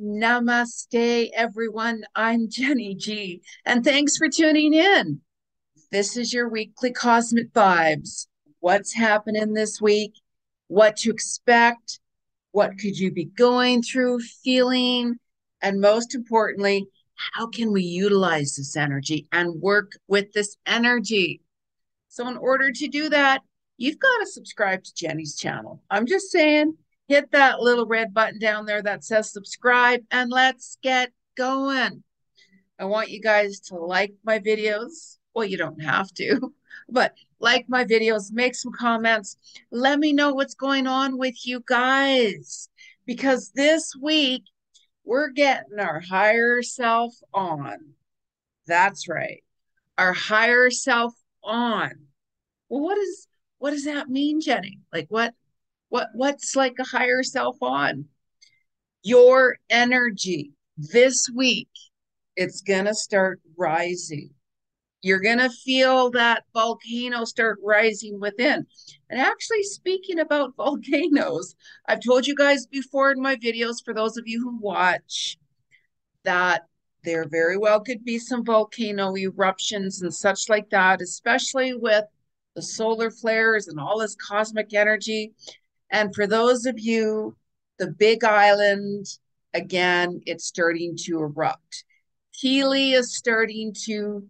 Namaste, everyone. I'm Jeni Ji, and thanks for tuning in. This is your weekly cosmic vibes. What's happening this week? What to expect? What could you be going through, feeling? And most importantly, how can we utilize this energy and work with this energy? So, in order to do that, you've got to subscribe to Jenny's channel. I'm just saying, hit that little red button down there that says subscribe and let's get going. I want you guys to like my videos. Well, you don't have to, but like my videos, make some comments. Let me know what's going on with you guys. Because this week, we're getting our higher self on. That's right. Our higher self on. Well, what does that mean, Jenny? Like what's like a higher self on? Your energy this week, it's gonna start rising. You're gonna feel that volcano start rising within. And actually, speaking about volcanoes, I've told you guys before in my videos, for those of you who watch, that there very well could be some volcano eruptions and such like that, especially with the solar flares and all this cosmic energy. And for those of you, the Big Island, again, it's starting to erupt. Keely is starting to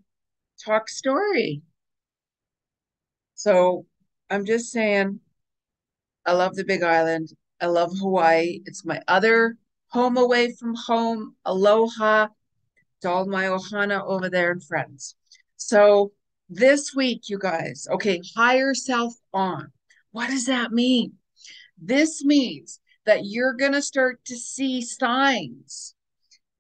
talk story. So I'm just saying, I love the Big Island. I love Hawaii. It's my other home away from home. Aloha to all my ohana over there and friends. So this week, you guys, okay, higher self on. What does that mean? This means that you're going to start to see signs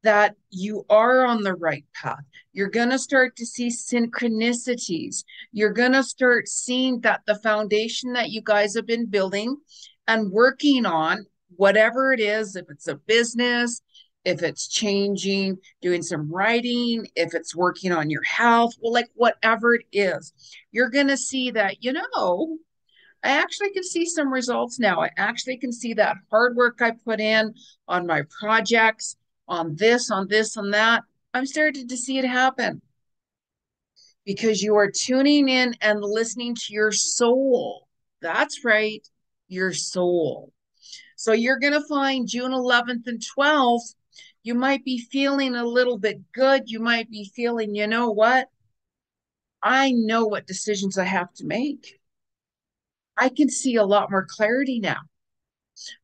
that you are on the right path. You're going to start to see synchronicities. You're going to start seeing that the foundation that you guys have been building and working on, whatever it is, if it's a business, if it's changing, doing some writing, if it's working on your health, well, like whatever it is, you're going to see that, I actually can see some results now. I actually can see that hard work I put in on my projects, on this, on that. I'm starting to see it happen because you are tuning in and listening to your soul. That's right, your soul. So you're going to find June 11th and 12th, you might be feeling a little bit good. You might be feeling, you know what? I know what decisions I have to make. I can see a lot more clarity now.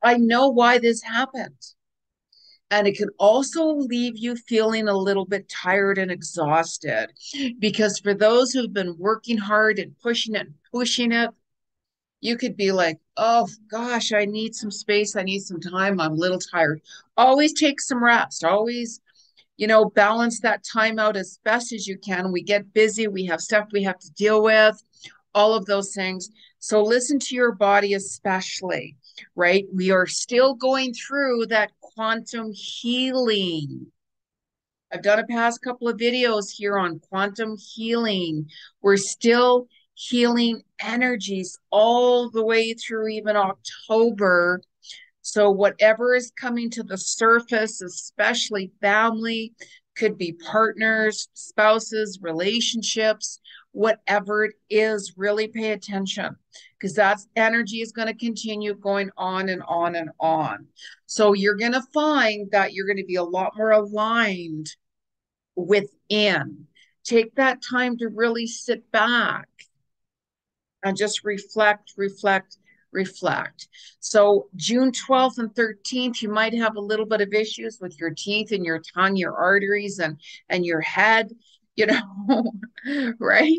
I know why this happened. And it can also leave you feeling a little bit tired and exhausted because for those who've been working hard and pushing it, you could be like, oh gosh, I need some space. I need some time. I'm a little tired. Always take some rest. Always, balance that time out as best as you can. We get busy. We have stuff we have to deal with, all of those things. So listen to your body, especially, right? We are still going through that quantum healing. I've done a past couple of videos here on quantum healing. We're still healing energies all the way through even October. So whatever is coming to the surface, especially family, could be partners, spouses, relationships, whatever it is, really pay attention because that energy is going to continue going on and on and on. So you're going to find that you're going to be a lot more aligned within. Take that time to really sit back and just reflect. So June 12th and 13th, you might have a little bit of issues with your teeth and your tongue, your arteries and your head, you know, right?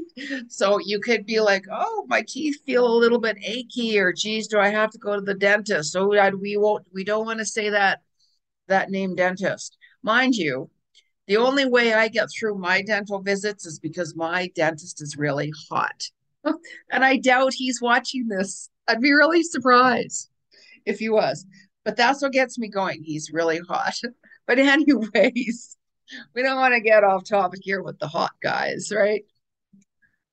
So you could be like, oh, my teeth feel a little bit achy, or geez, do I have to go to the dentist? So we don't want to say that name dentist. Mind you, the only way I get through my dental visits is because my dentist is really hot. And I doubt he's watching this. I'd be really surprised if he was. But that's what gets me going. He's really hot. But anyways, we don't want to get off topic here with the hot guys, right?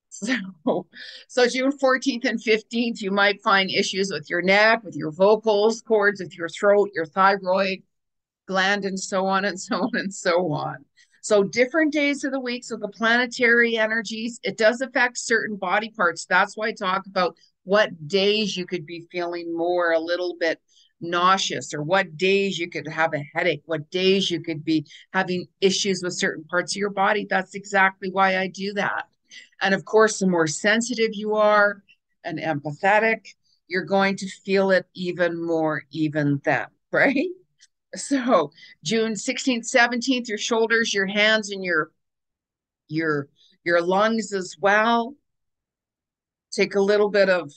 So, so June 14th and 15th, you might find issues with your neck, with your vocals cords, with your throat, your thyroid. gland, and so on and so on and so on. So different days of the week. So the planetary energies, it does affect certain body parts. That's why I talk about what days you could be feeling more a little bit nauseous, or what days you could have a headache, what days you could be having issues with certain parts of your body. That's exactly why I do that. And of course, the more sensitive you are and empathetic, you're going to feel it even more even then, right? So June 16th, 17th, your shoulders, your hands, and your your lungs as well. Take a little bit of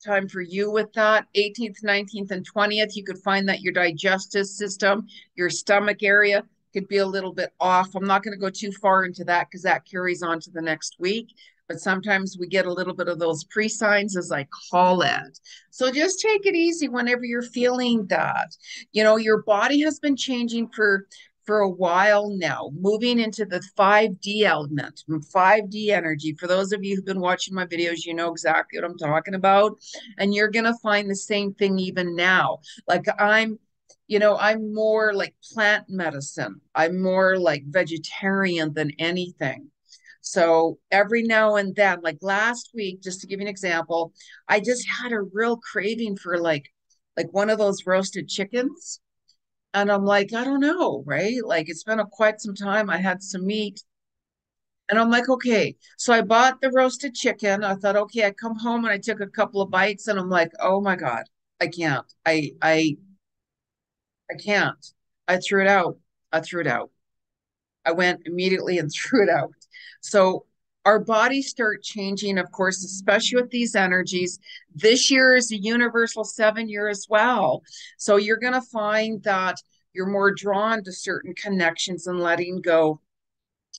time for you with that. 18th, 19th, and 20th, you could find that your digestive system, your stomach area could be a little bit off. I'm not going to go too far into that because that carries on to the next week. But sometimes we get a little bit of those pre-signs, as I call it. So just take it easy whenever you're feeling that. You know, your body has been changing for a while now, moving into the 5D element, 5D energy. For those of you who've been watching my videos, you know exactly what I'm talking about. And you're going to find the same thing even now. Like I'm more like plant medicine. I'm more like vegetarian than anything. So every now and then, like last week, just to give you an example, I just had a real craving for like one of those roasted chickens. And I'm like, I don't know, right? Like it's been quite some time. I had some meat. And I'm like, okay. So I bought the roasted chicken. I thought, okay, I come home and I took a couple of bites and I'm like, oh my God, I can't. I can't. I threw it out. I threw it out. I went immediately and threw it out. So our bodies start changing, of course, especially with these energies. This year is a universal 7 year as well. So you're going to find that you're more drawn to certain connections and letting go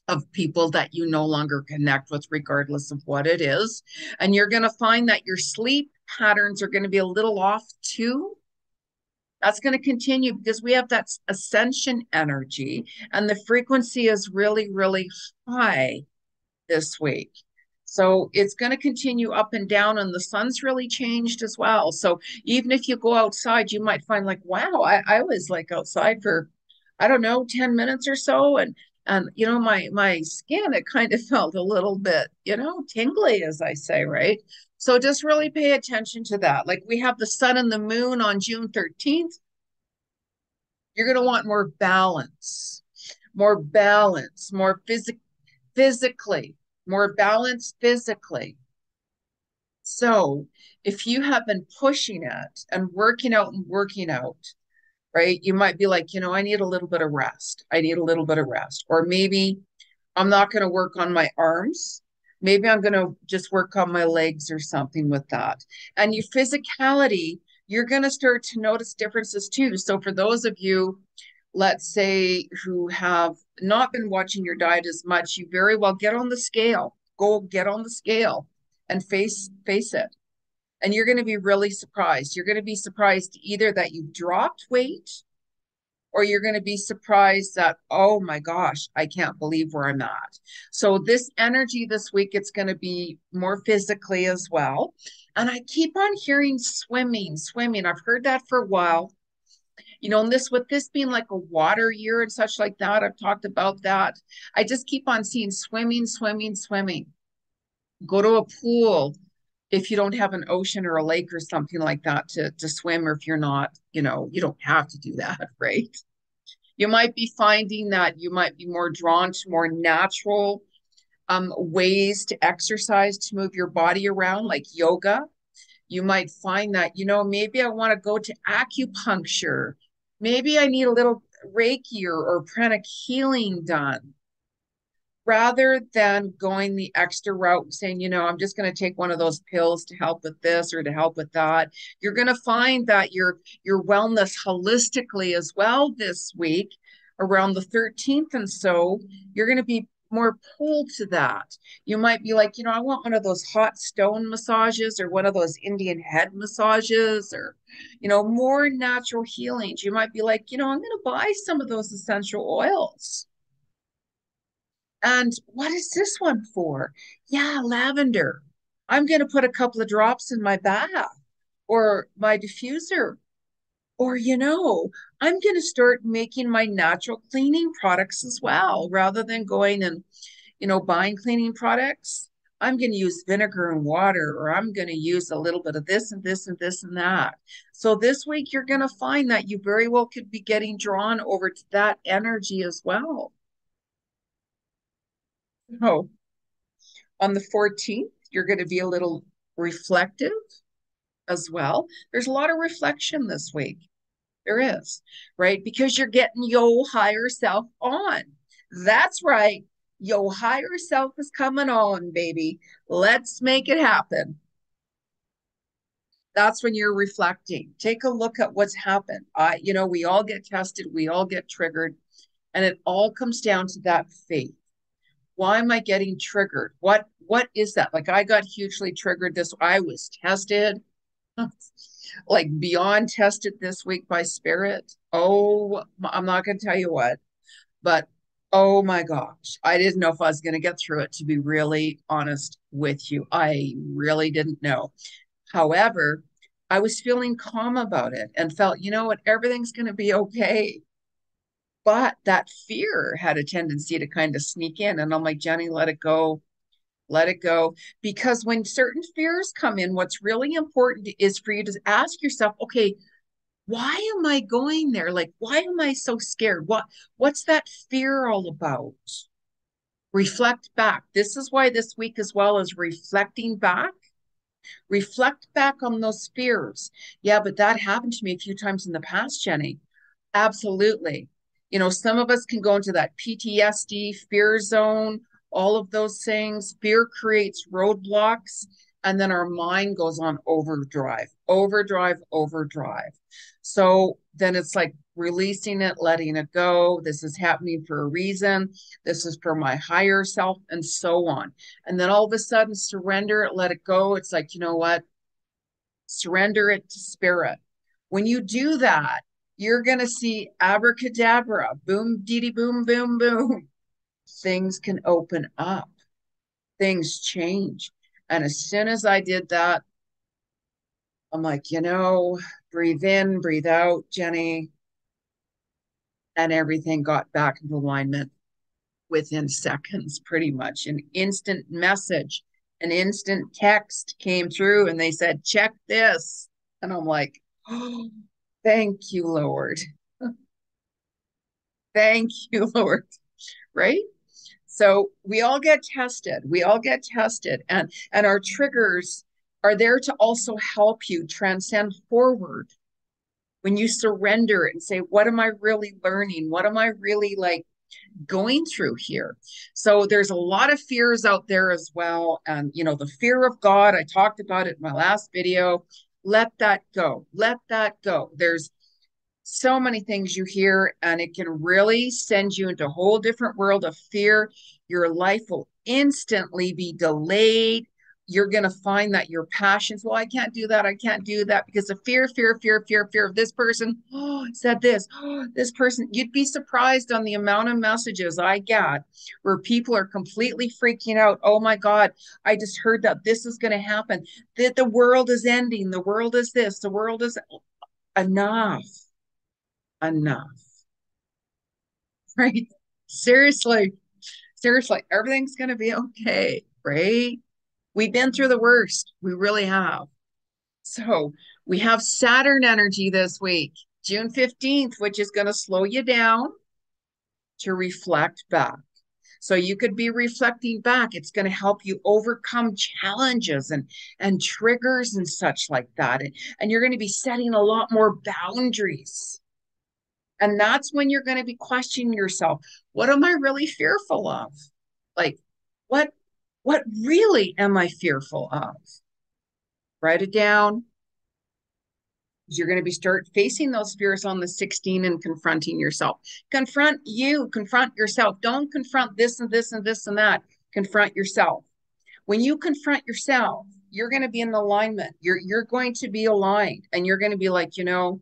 of people that you no longer connect with, regardless of what it is. And you're going to find that your sleep patterns are going to be a little off too. That's going to continue because we have that ascension energy and the frequency is really, really high this week. So it's going to continue up and down, and the sun's really changed as well. So even if you go outside, you might find like, wow, I was like outside for, I don't know, 10 minutes or so. And you know, my skin, it kind of felt a little bit, tingly, as I say, right? So just really pay attention to that. Like we have the sun and the moon on June 13th. You're going to want more balance, more physically, more balance physically. So if you have been pushing it and working out, right, you might be like, I need a little bit of rest. I need a little bit of rest. Or maybe I'm not going to work on my arms. Maybe I'm going to just work on my legs or something with that. And your physicality, you're going to start to notice differences too. So for those of you, let's say, who have not been watching your diet as much, you very well get on the scale. Go get on the scale and face it. And you're going to be really surprised. You're going to be surprised either that you dropped weight, or you're going to be surprised that, oh my gosh, I can't believe where I'm at. So this energy this week, it's going to be more physically as well. And I keep on hearing swimming, swimming. I've heard that for a while. And this, with this being like a water year and such like that, I've talked about that. I just keep on seeing swimming, swimming, swimming. Go to a pool if you don't have an ocean or a lake or something like that to swim, or if you're not, you don't have to do that, right? You might be finding that you might be more drawn to more natural ways to exercise, to move your body around, like yoga. You might find that, maybe I want to go to acupuncture. Maybe I need a little Reiki or pranic healing done, rather than going the extra route and saying, I'm just going to take one of those pills to help with this or to help with that. You're going to find that your wellness holistically as well this week around the 13th. And so you're going to be more pulled to that. You might be like, I want one of those hot stone massages or one of those Indian head massages, or, more natural healings. You might be like, I'm going to buy some of those essential oils. And what is this one for? Yeah, lavender. I'm going to put a couple of drops in my bath or my diffuser. Or, I'm going to start making my natural cleaning products as well, rather than going and, buying cleaning products. I'm going to use vinegar and water, or I'm going to use a little bit of this and this and this and that. So this week, you're going to find that you very well could be getting drawn over to that energy as well. Oh, on the 14th, you're going to be a little reflective as well. There's a lot of reflection this week. There is, right? Because you're getting your higher self on. That's right. Your higher self is coming on, baby. Let's make it happen. That's when you're reflecting. Take a look at what's happened. We all get tested, we all get triggered, and it all comes down to that faith. Why am I getting triggered? What is that? Like I got hugely triggered this. I was tested, like beyond tested this week by spirit. Oh, I'm not going to tell you what, but oh my gosh, I didn't know if I was going to get through it, to be really honest with you. I really didn't know. However, I was feeling calm about it and felt, you know what, everything's going to be okay. But that fear had a tendency to kind of sneak in. And I'm like, Jeni, let it go. Let it go. Because when certain fears come in, what's really important is for you to ask yourself, okay, why am I going there? Like, why am I so scared? What's that fear all about? Reflect back. This is why this week as well is reflecting back. Reflect back on those fears. Yeah, but that happened to me a few times in the past, Jeni. Absolutely. Some of us can go into that PTSD, fear zone, all of those things. Fear creates roadblocks, and then our mind goes on overdrive, overdrive, overdrive. So then it's like releasing it, letting it go. This is happening for a reason. This is for my higher self, and so on. And then all of a sudden, surrender it, let it go. It's like, you know what? Surrender it to spirit. When you do that, you're going to see abracadabra, boom, dee boom, boom, boom. Things can open up, things change. And as soon as I did that, I'm like, breathe in, breathe out, Jeni. And everything got back into alignment within seconds, pretty much. An instant message, an instant text came through and they said, check this. And I'm like, oh, thank you, Lord. Thank you, Lord. Right? So we all get tested. We all get tested. And our triggers are there to also help you transcend forward. When you surrender and say, what am I really learning? What am I really like going through here? So there's a lot of fears out there as well. And, the fear of God, I talked about it in my last video. Let that go. Let that go. There's so many things you hear, and it can really send you into a whole different world of fear. Your life will instantly be delayed. You're going to find that your passions, well, I can't do that. I can't do that because of fear, fear, fear, fear, fear of this person said this, this person. You'd be surprised on the amount of messages I get where people are completely freaking out. Oh my God, I just heard that this is going to happen, that the world is ending. The world is this, the world is enough. Enough, right? Seriously, seriously, everything's going to be okay, right? We've been through the worst. We really have. So we have Saturn energy this week, June 15th, which is going to slow you down to reflect back. So you could be reflecting back. It's going to help you overcome challenges and triggers and such like that. And you're going to be setting a lot more boundaries. And that's when you're going to be questioning yourself. What am I really fearful of? Like, what what really am I fearful of? Write it down. You're going to be start facing those fears on the 16 and confronting yourself. Confront you, confront yourself. Don't confront this and this and this and that. Confront yourself. When you confront yourself, you're going to be in alignment. You're going to be aligned, and you're going to be like, I'm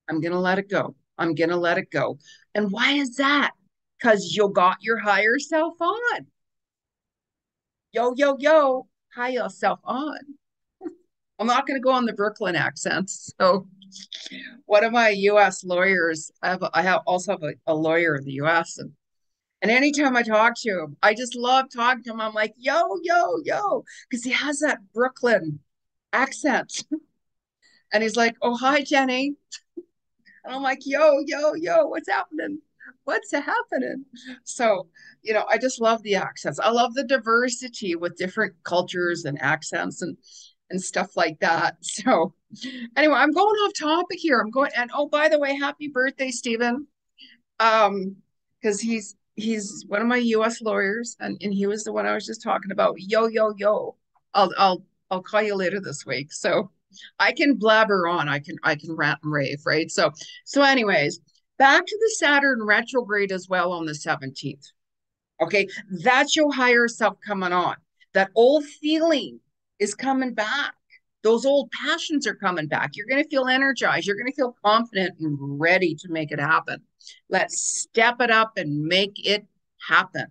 going to let it go. I'm going to let it go. And why is that? Because you got your higher self on. Yo, yo, yo, higher self on. I'm not going to go on the Brooklyn accent. So One of my US lawyers, also have a lawyer in the US, and anytime I talk to him, I just love talking to him. I'm like, yo, yo, yo, because he has that Brooklyn accent. And he's like, oh, hi, Jenny. And I'm like, yo, yo, yo, what's happening? What's happening? So, I just love the accents. I love the diversity with different cultures and accents and stuff like that. So, anyway, I'm going off topic here. I'm going, and oh, by the way, happy birthday, Stephen. Because he's one of my US lawyers, and he was the one I was just talking about. Yo, yo, yo. I'll call you later this week. So I can blabber on. I can rant and rave, right? So anyways, back to the Saturn retrograde as well on the 17th. Okay, that's your higher self coming on. That old feeling is coming back. Those old passions are coming back. You're going to feel energized. You're going to feel confident and ready to make it happen. Let's step it up and make it happen.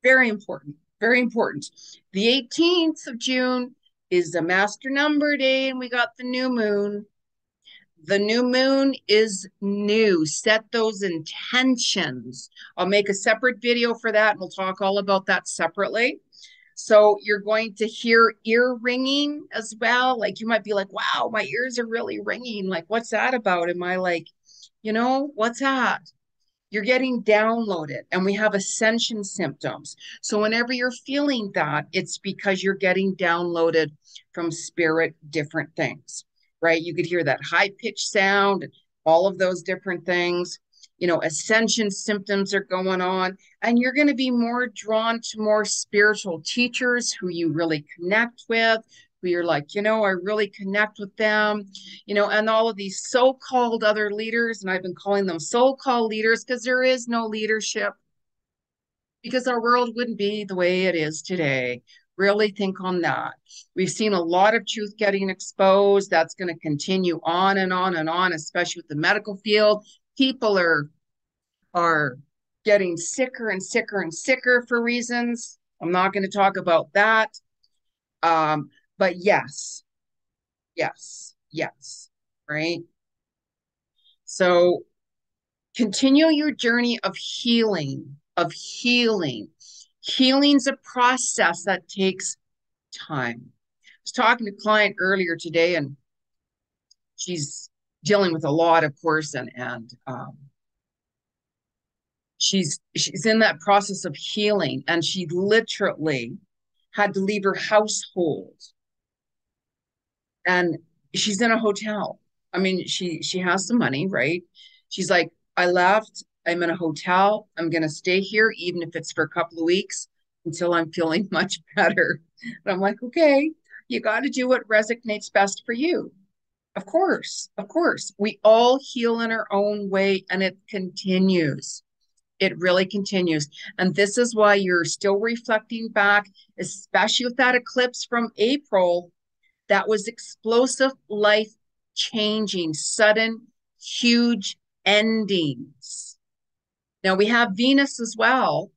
Very important. Very important. The 18th of June is the master number day, and we got the new moon. The new moon is new. Set those intentions. I'll make a separate video for that, and we'll talk all about that separately. So you're going to hear ear ringing as well. Like you might be like, wow, my ears are really ringing. Like, what's that about? Am I like, what's that? You're getting downloaded, and we have ascension symptoms. So whenever you're feeling that, it's because you're getting downloaded from spirit, different things, right? You could hear that high pitched sound, and all of those different things. Ascension symptoms are going on, and you're going to be more drawn to more spiritual teachers who you really connect with, who you're like, I really connect with them, and all of these so-called other leaders, and I've been calling them so-called leaders because there is no leadership, because our world wouldn't be the way it is today. Really think on that. We've seen a lot of truth getting exposed. That's going to continue on and on and on, especially with the medical field. People are getting sicker and sicker and sicker for reasons. I'm not going to talk about that. But yes, yes, yes, right? So continue your journey of healing, of healing. Healing's a process that takes time. I was talking to a client earlier today, and she's dealing with a lot, of course, and she's in that process of healing, and she literally had to leave her household, and she's in a hotel. I mean, she has some money, right? She's like, I left. I'm in a hotel. I'm gonna stay here, even if it's for a couple of weeks, until I'm feeling much better. And I'm like, okay, you got to do what resonates best for you. Of course, of course. We all heal in our own way, and it continues. It really continues. And this is why you're still reflecting back, especially with that eclipse from April. That was explosive, life changing, sudden, huge endings. Now we have Venus as well.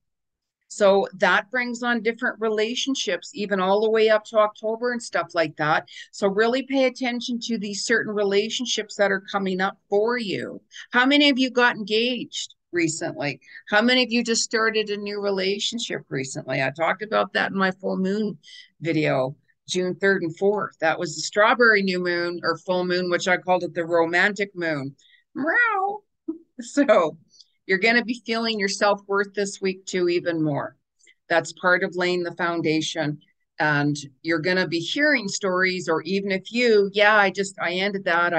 So that brings on different relationships, even all the way up to October and stuff like that. So really pay attention to these certain relationships that are coming up for you. How many of you got engaged recently? How many of you just started a new relationship recently? I talked about that in my full moon video, June 3rd and 4th. That was the strawberry new moon or full moon, which I called it the romantic moon. Meow. So you're going to be feeling your self-worth this week too, even more. That's part of laying the foundation. And you're going to be hearing stories, or even if I ended that.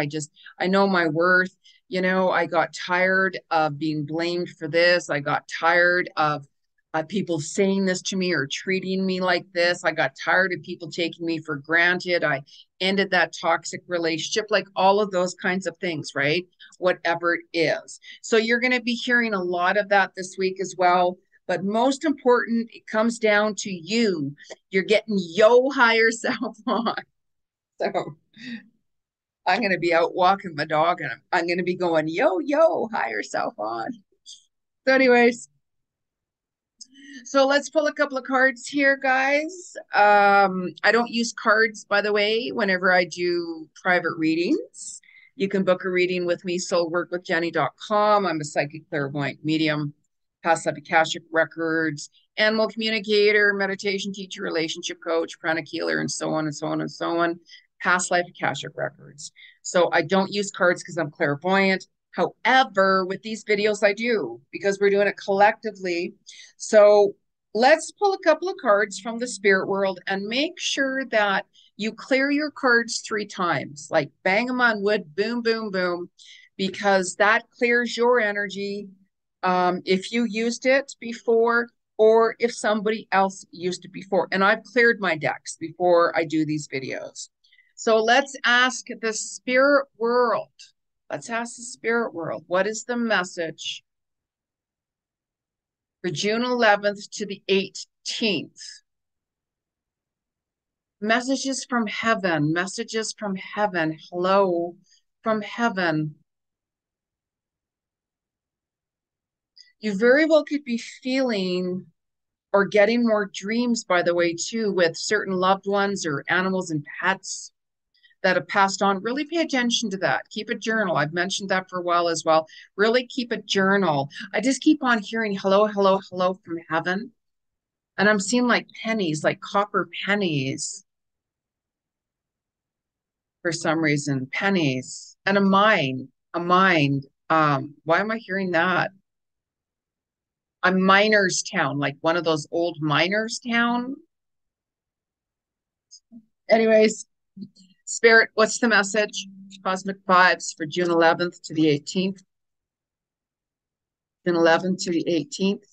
I know my worth. I got tired of being blamed for this. I got tired of people saying this to me or treating me like this. I got tired of people taking me for granted. I ended that toxic relationship, like all of those kinds of things, right? Whatever it is. So you're going to be hearing a lot of that this week as well. But most important, it comes down to you. You're getting yo higher self on. So I'm going to be out walking my dog, and I'm going to be going yo higher self on. So anyways, So let's pull a couple of cards here, guys. I don't use cards, by the way, whenever I do private readings. You can book a reading with me, soulworkwithjeni.com. I'm a psychic clairvoyant medium, past life akashic records, animal communicator, meditation teacher, relationship coach, pranic healer, and so on and so on and so on. Past life akashic records. So I don't use cards because I'm clairvoyant. However, with these videos, I do because we're doing it collectively. So let's pull a couple of cards from the spirit world and make sure that you clear your cards 3 times, like bang them on wood, boom, boom, boom, because that clears your energy if you used it before or if somebody else used it before. And I've cleared my decks before I do these videos. So let's ask the spirit world. Let's ask the spirit world, what is the message for June 11th to the 18th? Messages from heaven, messages from heaven. Hello from heaven. You very well could be feeling or getting more dreams, by the way, too, with certain loved ones or animals and pets that have passed on. Really pay attention to that. Keep a journal. I've mentioned that for a while as well. Really keep a journal. I just keep on hearing hello, hello, hello from heaven. And I'm seeing like pennies, like copper pennies for some reason, pennies and a mine, a mind. Why am I hearing that? A miner's town, like one of those old miners town. Anyways, Spirit, what's the message? Cosmic vibes for June 11th to the 18th. June 11th to the 18th.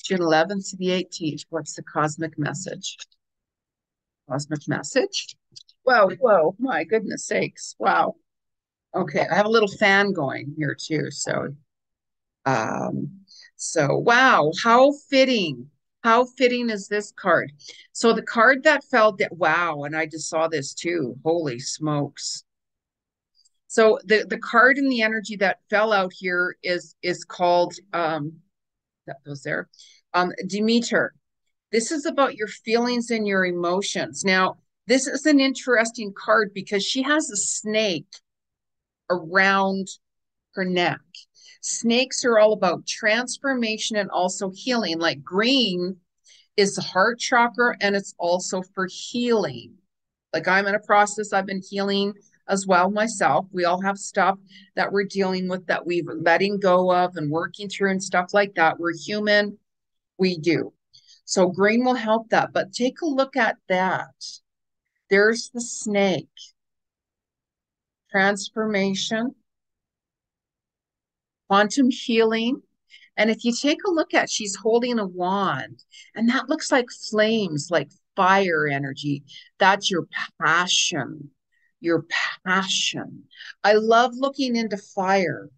June 11th to the 18th. What's the cosmic message? Cosmic message. Whoa, whoa, my goodness sakes. Wow. Okay, I have a little fan going here too. Um, so wow, how fitting. How fitting is this card? So the card that fell that wow, and I just saw this too. Holy smokes. So the card and the energy that fell out here is called that goes there. Demeter. This is about your feelings and your emotions. Now, this is an interesting card because she has a snake around her neck. Snakes are all about transformation and also healing. Like green is the heart chakra and it's also for healing. Like I'm in a process, I've been healing as well myself. We all have stuff that we're dealing with that we've letting go of and working through and stuff like that. We're human, we do. So green will help that. But take a look at that. There's the snake. Transformation, quantum healing. And if you take a look at, she's holding a wand, and that looks like flames, like fire energy. That's your passion, your passion. I love looking into fire.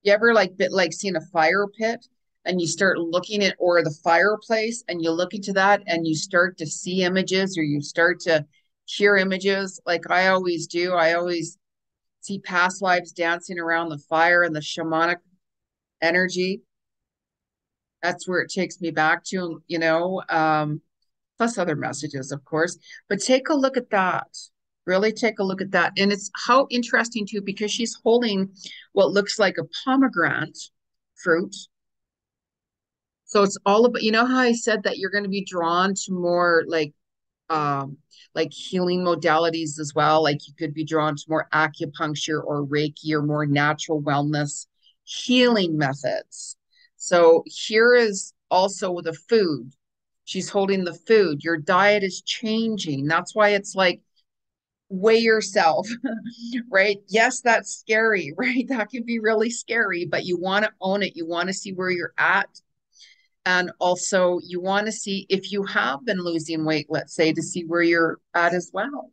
You ever like seen a fire pit and you start looking at or the fireplace and you look into that and you start to see images or you start to hear images like I always do. I always see past lives dancing around the fire and the shamanic energy. That's where it takes me back to, plus other messages, of course. But take a look at that. Really take a look at that. And it's how interesting too, because she's holding what looks like a pomegranate fruit. So it's all about, you know how I said that you're going to be drawn to more like healing modalities as well. Like you could be drawn to more acupuncture or Reiki or more natural wellness healing methods. So here is also the food. She's holding the food. Your diet is changing. That's why it's like weigh yourself, right? Yes, that's scary, right? That can be really scary, but you want to own it. You want to see where you're at. And also, you want to see if you have been losing weight, let's say, to see where you're at as well.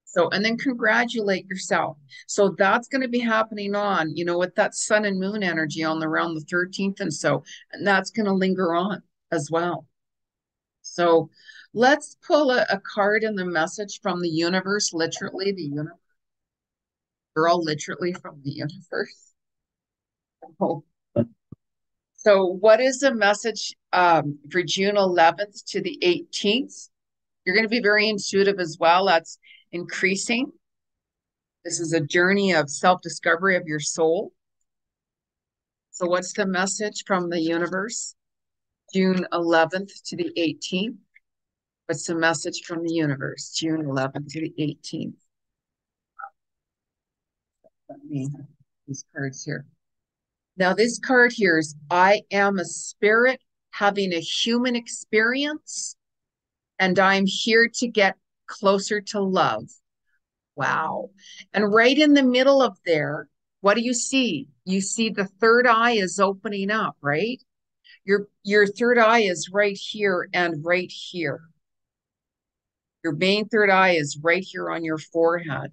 So, and then congratulate yourself. So that's going to be happening on, with that sun and moon energy on around the 13th. And that's going to linger on as well. So let's pull a card in the message from the universe, literally the universe. They're all literally from the universe. Oh. So what is the message for June 11th to the 18th? You're going to be very intuitive as well. That's increasing. This is a journey of self-discovery of your soul. So what's the message from the universe? June 11th to the 18th. What's the message from the universe? June 11th to the 18th. Let me have these cards here. Now this card here is, I am a spirit having a human experience, and I'm here to get closer to love. Wow. And right in the middle of there, what do you see? You see the third eye is opening up, right? Your third eye is right here and right here. Your main third eye is right here on your forehead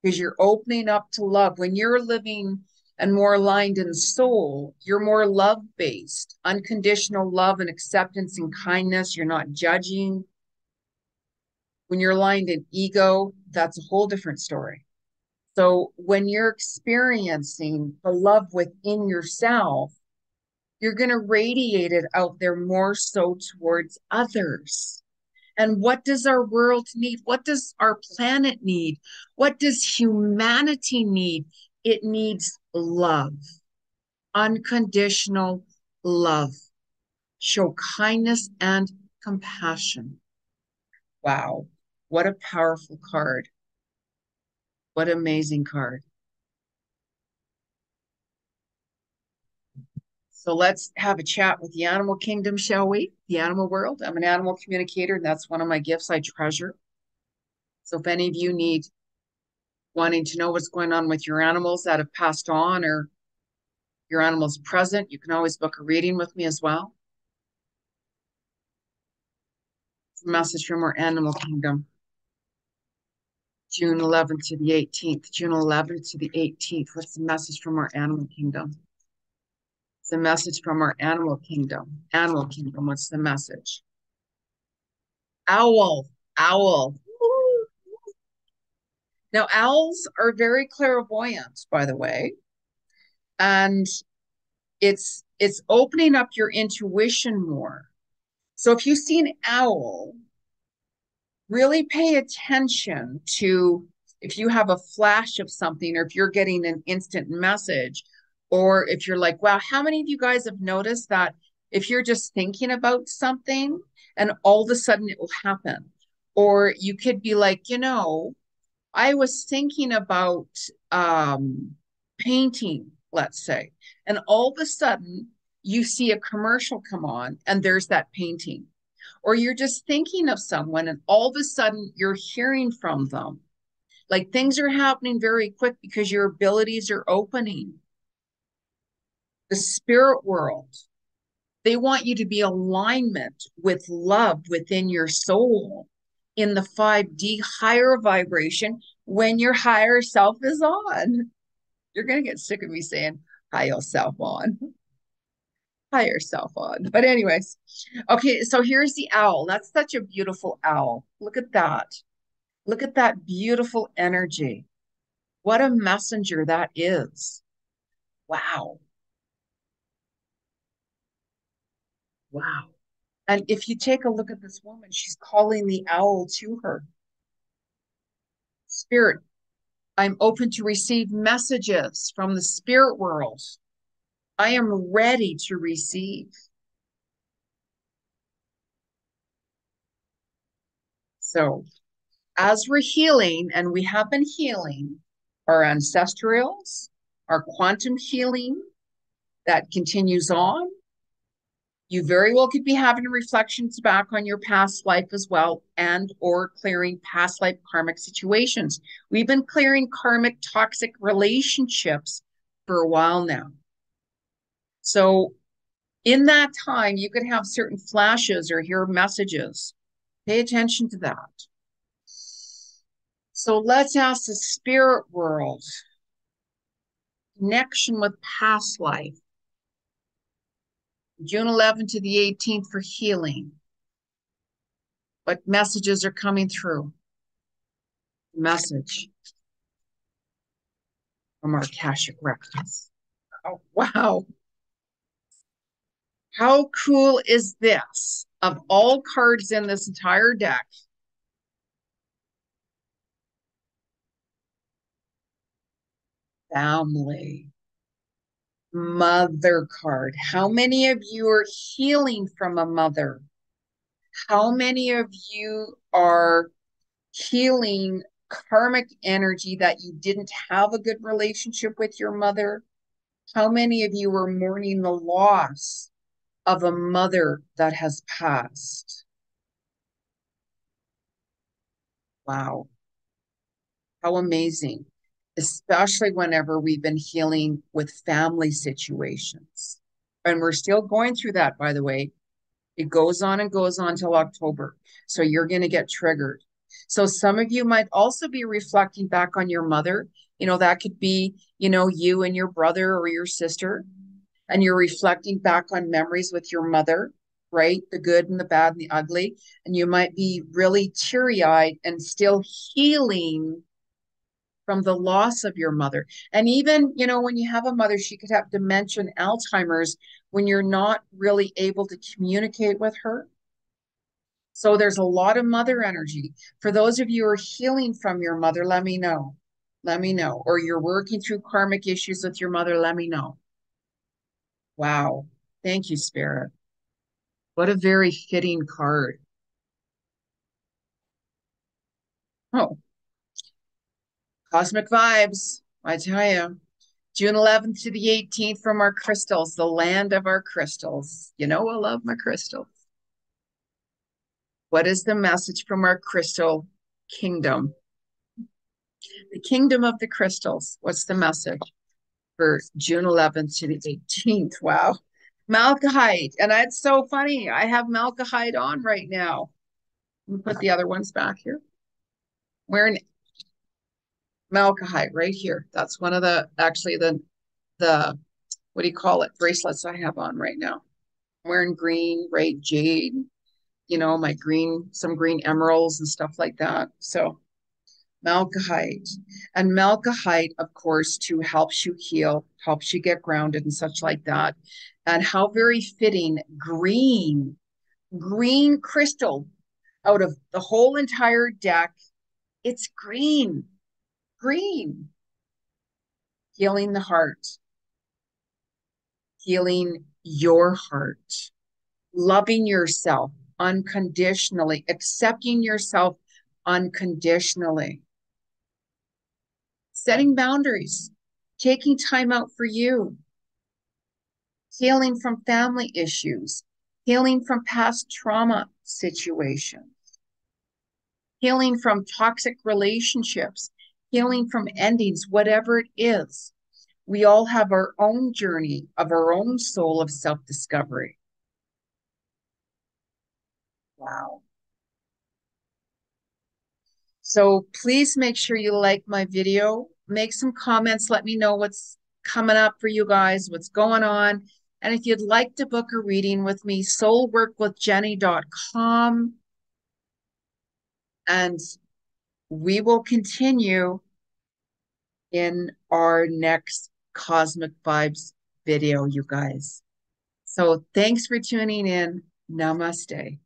because you're opening up to love. When you're living and more aligned in soul, you're more love-based, unconditional love and acceptance and kindness. You're not judging. When you're aligned in ego, that's a whole different story. So when you're experiencing the love within yourself, you're going to radiate it out there more so towards others. And what does our world need? What does our planet need? What does humanity need? It needs love, unconditional love. Show kindness and compassion. Wow, what a powerful card. What an amazing card. So let's have a chat with the animal kingdom, shall we? The animal world. I'm an animal communicator, and that's one of my gifts I treasure. So if any of you need wanting to know what's going on with your animals that have passed on or your animals present, you can always book a reading with me as well. It's a message from our animal kingdom. June 11th to the 18th. June 11th to the 18th. What's the message from our animal kingdom? It's a message from our animal kingdom. Animal kingdom, what's the message? Owl. Owl. Now, owls are very clairvoyant, by the way, and it's opening up your intuition more. So if you see an owl, really pay attention to if you have a flash of something, or if you're getting an instant message, or if you're like, wow, how many of you guys have noticed that if you're just thinking about something and all of a sudden it will happen? Or you could be like, I was thinking about painting, let's say, and all of a sudden you see a commercial come on and there's that painting. Or you're just thinking of someone and all of a sudden you're hearing from them. Like things are happening very quick because your abilities are opening. The spirit world, they want you to be alignment with love within your soul in the 5D higher vibration when your higher self is on. You're going to get sick of me saying higher self on. Higher self on. But anyways, okay, so here's the owl. That's such a beautiful owl. Look at that. Look at that beautiful energy. What a messenger that is. Wow. Wow. And if you take a look at this woman, she's calling the owl to her. Spirit, I'm open to receive messages from the spirit world. I am ready to receive. So, as we're healing, and we have been healing our ancestrals, our quantum healing that continues on, you very well could be having reflections back on your past life as well, and or clearing past life karmic situations. We've been clearing karmic toxic relationships for a while now. So in that time, you could have certain flashes or hear messages. Pay attention to that. So let's ask the spirit world, connection with past life. June 11th to the 18th for healing. What messages are coming through? Message from our akashic records. Oh, wow. How cool is this? Of all cards in this entire deck, family, mother card. How many of you are healing from a mother? How many of you are healing karmic energy that you didn't have a good relationship with your mother? How many of you are mourning the loss of a mother that has passed? Wow, how amazing. Especially whenever we've been healing with family situations. And we're still going through that, by the way. It goes on and goes on till October. So you're going to get triggered. So some of you might also be reflecting back on your mother. That could be, you and your brother or your sister, and you're reflecting back on memories with your mother, right? The good and the bad and the ugly. And you might be really teary-eyed and still healing from the loss of your mother. And even, when you have a mother, she could have dementia and Alzheimer's when you're not really able to communicate with her. So there's a lot of mother energy. For those of you who are healing from your mother, let me know. Let me know. Or you're working through karmic issues with your mother, let me know. Wow. Thank you, Spirit. What a very fitting card. Oh, cosmic vibes. I tell you. June 11th to the 18th from our crystals, the land of our crystals. I love my crystals. What is the message from our crystal kingdom? The kingdom of the crystals. What's the message for June 11th to the 18th? Wow. Malachite. And that's so funny. I have Malachite on right now. Let me put the other ones back here. Wearing Malachite right here. That's one of the what do you call it? Bracelets I have on right now. I'm wearing green, right? Jade, my some green emeralds and stuff like that. So Malachite. And Malachite, of course, too, helps you heal, helps you get grounded and such like that. And how very fitting, green crystal out of the whole entire deck. It's green, healing the heart, healing your heart, loving yourself unconditionally, accepting yourself unconditionally, setting boundaries, taking time out for you, healing from family issues, healing from past trauma situations, healing from toxic relationships, healing from endings, whatever it is. We all have our own journey of our own soul of self-discovery. Wow. So please make sure you like my video, make some comments, let me know what's coming up for you guys, what's going on. And if you'd like to book a reading with me, soulworkwithjeni.com. And we will continue in our next Cosmic Vibes video, you guys. So thanks for tuning in. Namaste.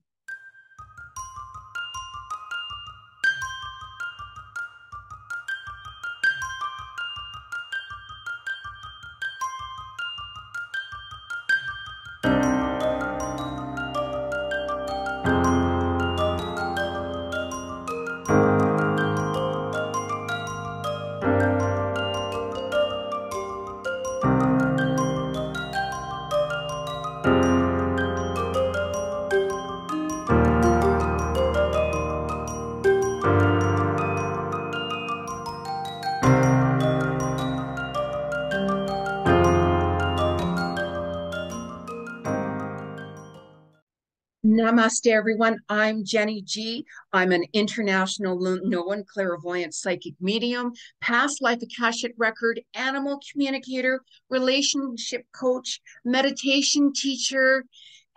Namaste, everyone. I'm Jeni Ji. I'm an international known clairvoyant psychic medium, past life akashic record, animal communicator, relationship coach, meditation teacher,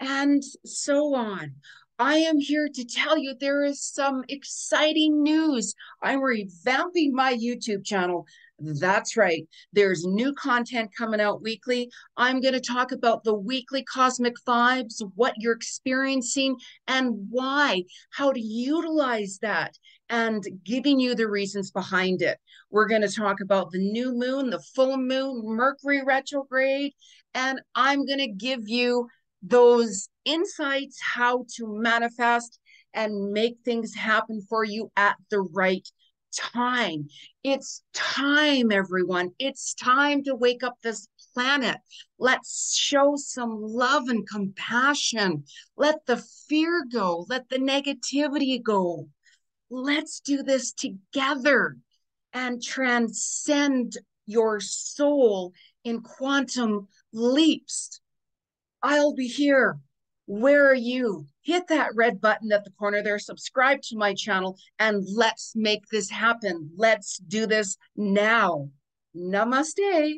and so on. I am here to tell you there is some exciting news. I'm revamping my YouTube channel. That's right. There's new content coming out weekly. I'm going to talk about the weekly cosmic vibes, what you're experiencing, and why, how to utilize that, and giving you the reasons behind it. We're going to talk about the new moon, the full moon, Mercury retrograde, and I'm going to give you those insights how to manifest and make things happen for you at the right time. It's time, everyone. It's time to wake up this planet. Let's show some love and compassion. Let the fear go. Let the negativity go. Let's do this together and transcend your soul in quantum leaps. I'll be here. Where are you? Hit that red button at the corner there, subscribe to my channel, and let's make this happen. Let's do this now. Namaste.